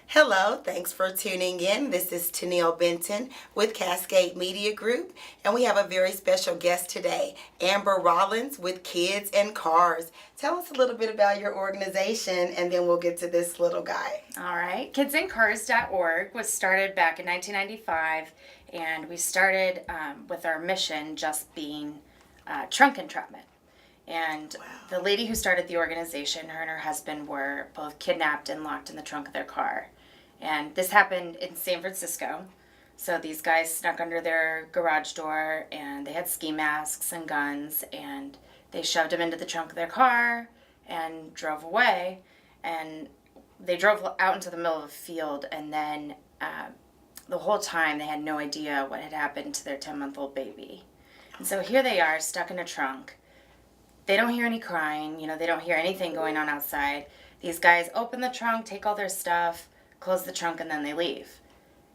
Hello, thanks for tuning in. This is Tennille Benton with Cascade Media Group, and we have a very special guest today, Amber Rollins with Kids and Cars. Tell us a little bit about your organization, and then we'll get to this little guy. All right. Kidsandcars.org was started back in 1995, and we started with our mission just being trunk entrapment. And the lady who started the organization, her and her husband were both kidnapped and locked in the trunk of their car. And this happened in San Francisco. So these guys snuck under their garage door, and they had ski masks and guns, and they shoved them into the trunk of their car and drove away. And they drove out into the middle of a field, and then the whole time they had no idea what had happened to their 10-month-old baby. And so here they are, stuck in a trunk. They don't hear any crying, they don't hear anything going on outside. These guys open the trunk, take all their stuff, close the trunk, and then they leave.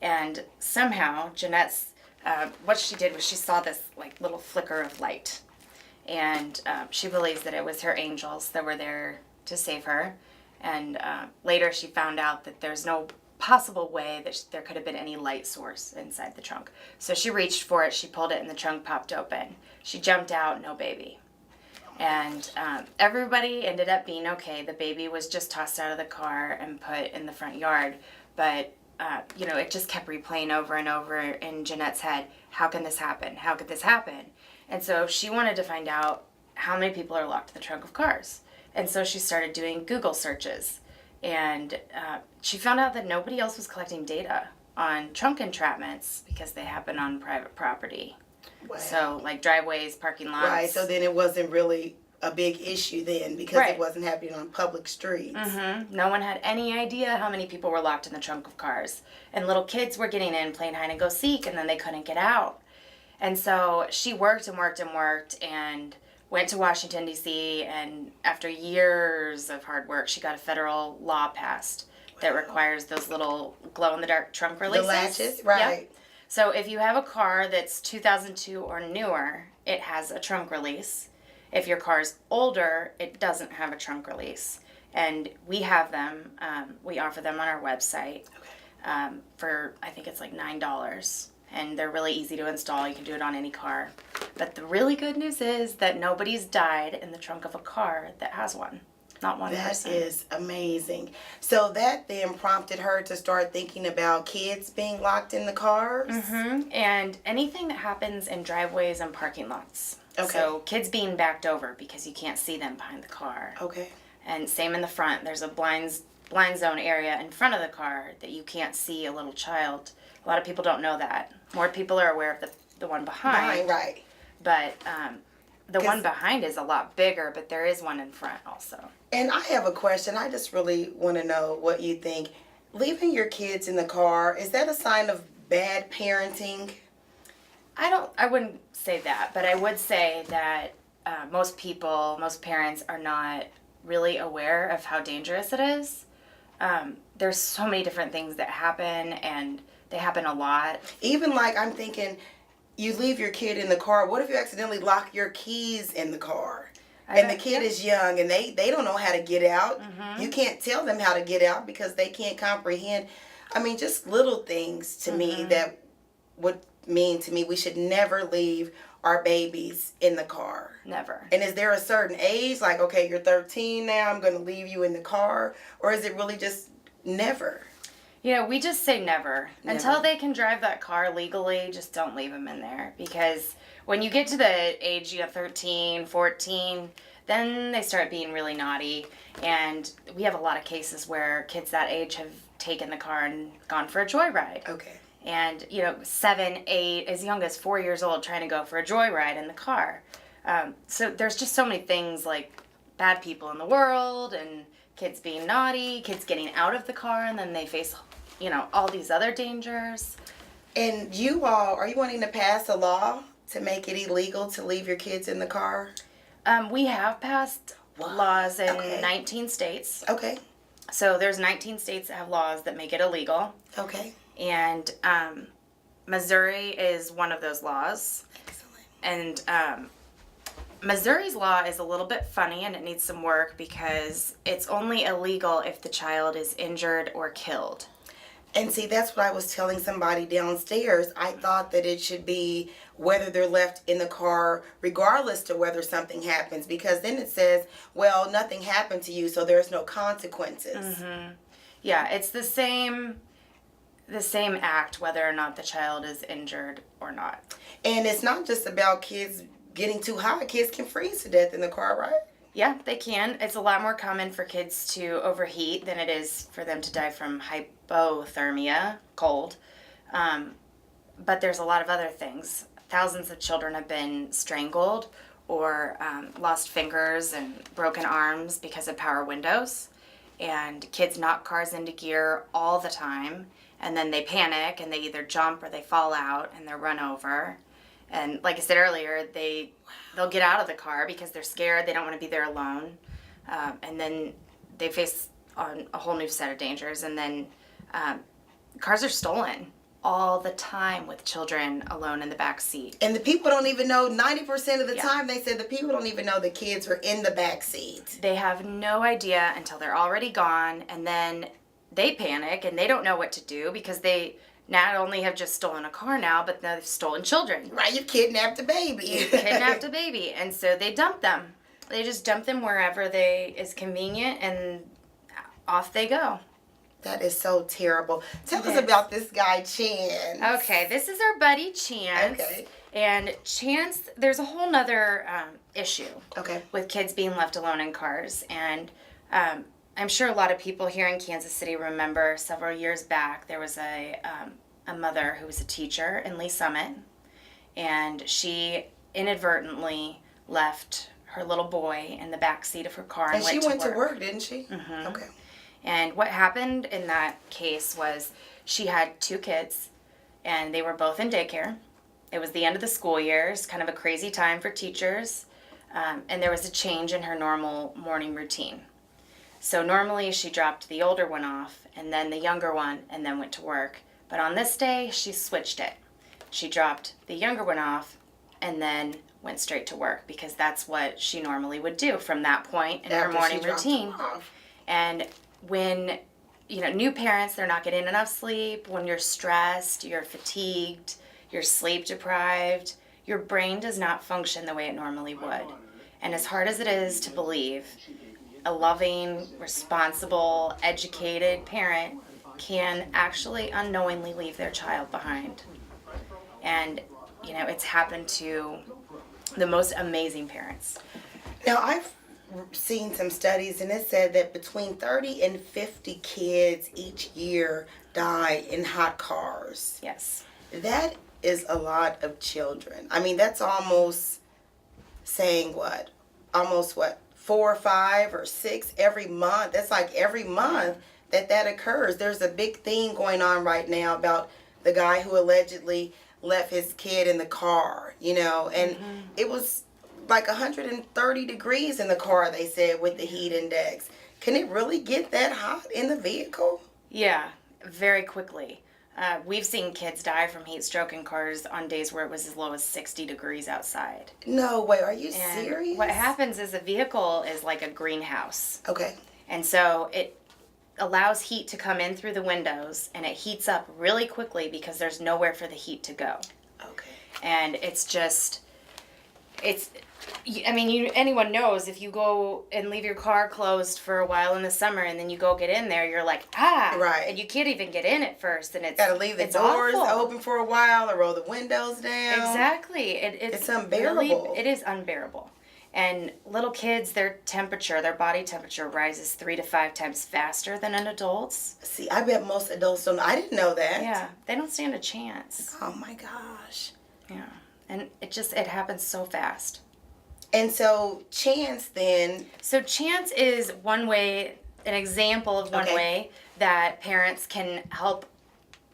And somehow, Jeanette's, what she did was she saw this little flicker of light. And she believes that it was her angels that were there to save her. And later she found out that there's no possible way that there could have been any light source inside the trunk. So she reached for it, she pulled it, and the trunk popped open. She jumped out, no baby. And everybody ended up being okay. The baby was just tossed out of the car and put in the front yard. But, it just kept replaying over and over in Jeanette's head. How can this happen? How could this happen? And so she wanted to find out how many people are locked in the trunk of cars. And so she started doing Google searches. And she found out that nobody else was collecting data on trunk entrapments because they happen on private property. Wow. So, driveways, parking lots. Right, so then it wasn't really a big issue then because It wasn't happening on public streets. Mm-hmm. No one had any idea how many people were locked in the trunk of cars. And little kids were getting in, playing hide-and-go-seek, and then they couldn't get out. And so she worked and worked and worked and went to Washington, D.C., and after years of hard work, she got a federal law passed that requires those little glow-in-the-dark trunk releases. The latches, right. Yep. So if you have a car that's 2002 or newer, it has a trunk release. If your car's older, it doesn't have a trunk release. And we have them. We offer them on our website for, I think it's $9. And they're really easy to install. You can do it on any car. But the really good news is that nobody's died in the trunk of a car that has one. Not one person. That is amazing. So that then prompted her to start thinking about kids being locked in the cars? Mm-hmm. And anything that happens in driveways and parking lots. Okay. So kids being backed over because you can't see them behind the car. Okay. And same in the front. There's a blind zone area in front of the car that you can't see a little child. A lot of people don't know that. More people are aware of the one behind. Right. But the one behind is a lot bigger, but there is one in front also. And I have a question. I just really want to know what you think. Leaving your kids in the car, is that a sign of bad parenting? I wouldn't say that, but I would say that most parents are not really aware of how dangerous it is. There's so many different things that happen, and they happen a lot. Even I'm thinking, you leave your kid in the car. What if you accidentally lock your keys in the car? And the kid is young, and they don't know how to get out. Mm-hmm. You can't tell them how to get out because they can't comprehend. I mean, just little things to me that would mean to me we should never leave our babies in the car. Never. And is there a certain age, okay, you're 13 now, I'm going to leave you in the car? Or is it really just never? We just say never. Until they can drive that car legally, just don't leave them in there. Because when you get to the age, 13, 14, then they start being really naughty. And we have a lot of cases where kids that age have taken the car and gone for a joyride. Okay. And, 7, 8, as young as 4 years old trying to go for a joyride in the car. So there's just so many things like bad people in the world and kids being naughty, kids getting out of the car, and then they face, all these other dangers. And you all, are you wanting to pass a law to make it illegal to leave your kids in the car? We have passed laws in 19 states. Okay. So there's 19 states that have laws that make it illegal. Okay. And Missouri is one of those laws. Excellent. And Missouri's law is a little bit funny and it needs some work because it's only illegal if the child is injured or killed. And see, that's what I was telling somebody downstairs. I thought that it should be whether they're left in the car, regardless to whether something happens, because then it says, well, nothing happened to you, so there's no consequences. Mm-hmm. Yeah, it's the same act whether or not the child is injured or not. And it's not just about kids getting too high. Kids can freeze to death in the car, right? Yeah, they can. It's a lot more common for kids to overheat than it is for them to die from hypothermia, cold. But there's a lot of other things. Thousands of children have been strangled or lost fingers and broken arms because of power windows. And kids knock cars into gear all the time. And then they panic and they either jump or they fall out and they're run over. And like I said earlier, they'll get out of the car because they're scared. They don't want to be there alone. And then they face a whole new set of dangers. And then cars are stolen all the time with children alone in the back seat. And the people don't even know, 90% of the time, they said the people don't even know the kids were in the back seat. They have no idea until they're already gone. And then they panic and they don't know what to do because they not only have just stolen a car now, but they've stolen children. Right, you kidnapped a baby. You kidnapped a baby. And so they dump them. They just dump them wherever is convenient and off they go. That is so terrible. Tell us about this guy, Chance. Okay, this is our buddy Chance. Okay. And Chance, there's a whole nother issue with kids being left alone in cars. And I'm sure a lot of people here in Kansas City remember several years back there was a mother who was a teacher in Lee Summit, and she inadvertently left her little boy in the back seat of her car and she went to work, didn't she? Mm-hmm. Okay. And what happened in that case was she had 2 kids, and they were both in daycare. It was the end of the school year. It's kind of a crazy time for teachers, and there was a change in her normal morning routine. So normally she dropped the older one off and then the younger one and then went to work. But on this day, she switched it. She dropped the younger one off and then went straight to work because that's what she normally would do from that point in her morning routine. And when, new parents, they're not getting enough sleep, when you're stressed, you're fatigued, you're sleep deprived, your brain does not function the way it normally would. And as hard as it is to believe, a loving, responsible, educated parent can actually unknowingly leave their child behind. And, it's happened to the most amazing parents. Now, I've seen some studies, and it said that between 30 and 50 kids each year die in hot cars. Yes. That is a lot of children. I mean, that's almost saying what? Almost what? 4 or 5 or 6 every month. That's like every month that occurs. There's a big thing going on right now about the guy who allegedly left his kid in the car, and it was like 130 degrees in the car, they said, with the heat index. Can it really get that hot in the vehicle? Yeah, very quickly. We've seen kids die from heat stroke in cars on days where it was as low as 60 degrees outside. No way. Are you serious? What happens is a vehicle is like a greenhouse. Okay. And so it allows heat to come in through the windows, and it heats up really quickly because there's nowhere for the heat to go. Okay. And anyone knows if you go and leave your car closed for a while in the summer and then you go get in there, you're like, right. And you can't even get in at first, and it's gotta leave the doors open for a while or roll the windows down. Exactly. It's unbearable. It is unbearable. And little kids, their body temperature rises 3 to 5 times faster than an adult's. See, I bet most adults don't. I didn't know that. Yeah, they don't stand a chance. Oh my gosh. Yeah, and it happens so fast. And so Chance then. So Chance is one way, an example of one way that parents can help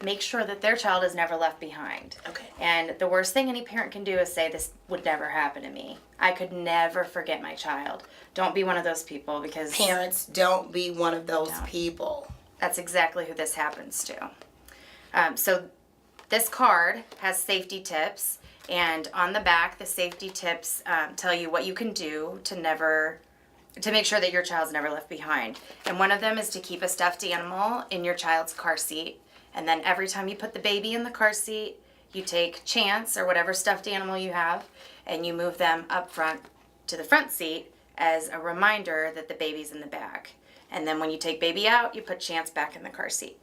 make sure that their child is never left behind. Okay. And the worst thing any parent can do is say, this would never happen to me. I could never forget my child. Don't be one of those people, because... Parents, don't be one of those people. That's exactly who this happens to. So this card has safety tips, And on the back, the safety tips tell you what you can do to make sure that your child's never left behind. And one of them is to keep a stuffed animal in your child's car seat. And then every time you put the baby in the car seat, you take Chance or whatever stuffed animal you have, and you move them up front to the front seat as a reminder that the baby's in the back. And then when you take baby out, you put Chance back in the car seat.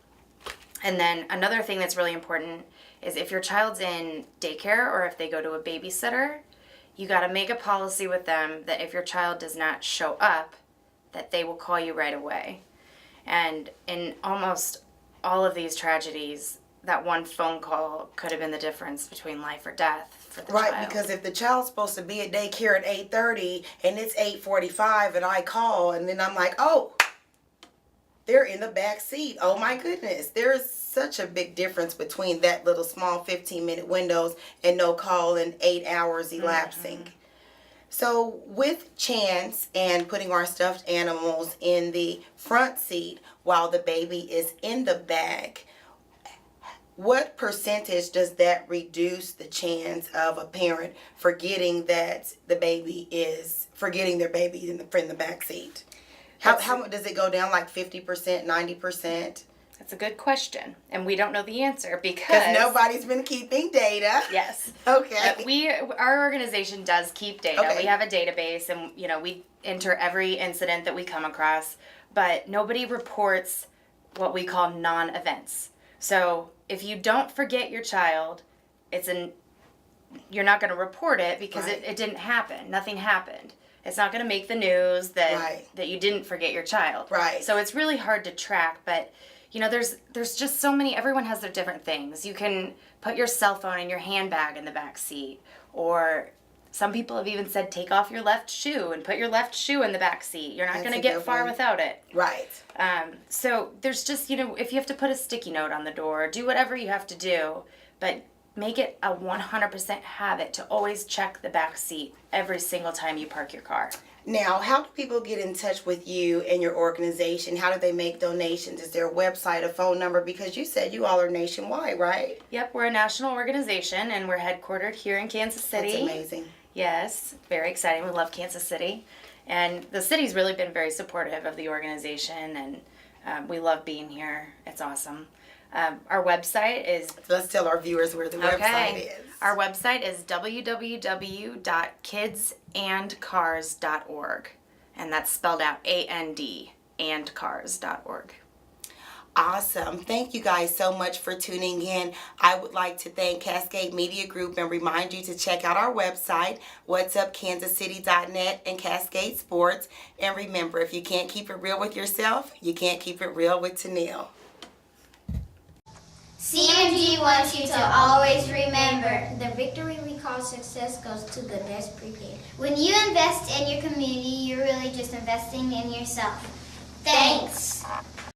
And then another thing that's really important is if your child's in daycare or if they go to a babysitter, you got to make a policy with them that if your child does not show up, that they will call you right away. And in almost all of these tragedies, that one phone call could have been the difference between life or death for the child. Right, because if the child's supposed to be at daycare at 8:30 and it's 8:45 and I call and then I'm like, oh, they're in the back seat. Oh my goodness. There's such a big difference between that little small 15-minute windows and no call and 8 hours elapsing. Mm-hmm. So with Chance and putting our stuffed animals in the front seat while the baby is in the back, what percentage does that reduce the chance of a parent forgetting that their baby in the back seat? How does it go down? Like 50%, 90%? That's a good question, and we don't know the answer because nobody's been keeping data. Yes. Okay. Our organization does keep data. Okay. We have a database, and we enter every incident that we come across, but nobody reports what we call non-events. So if you don't forget your child, you're not going to report it because right. it didn't happen. Nothing happened. It's not going to make the news that you didn't forget your child. Right. So it's really hard to track, but there's just so many. Everyone has their different things. You can put your cell phone in your handbag in the back seat, or some people have even said take off your left shoe and put your left shoe in the back seat. You're not going to get far without it. Right. So there's just, if you have to put a sticky note on the door, do whatever you have to do, but make it a 100% habit to always check the back seat every single time you park your car. Now, how do people get in touch with you and your organization? How do they make donations? Is there a website, a phone number? Because you said you all are nationwide, right? Yep, we're a national organization, and we're headquartered here in Kansas City. That's amazing. Yes, very exciting. We love Kansas City. And the city's really been very supportive of the organization, and we love being here. It's awesome. Our website is... Let's tell our viewers where the website is. Our website is www.kidsandcars.org. And that's spelled out AND, andcars.org. Awesome. Thank you guys so much for tuning in. I would like to thank Cascade Media Group and remind you to check out our website, whatsupkansascity.net, and Cascade Sports. And remember, if you can't keep it real with yourself, you can't keep it real with Tennille. CMG wants you to always remember, the victory we call success goes to the best prepared. When you invest in your community, you're really just investing in yourself. Thanks.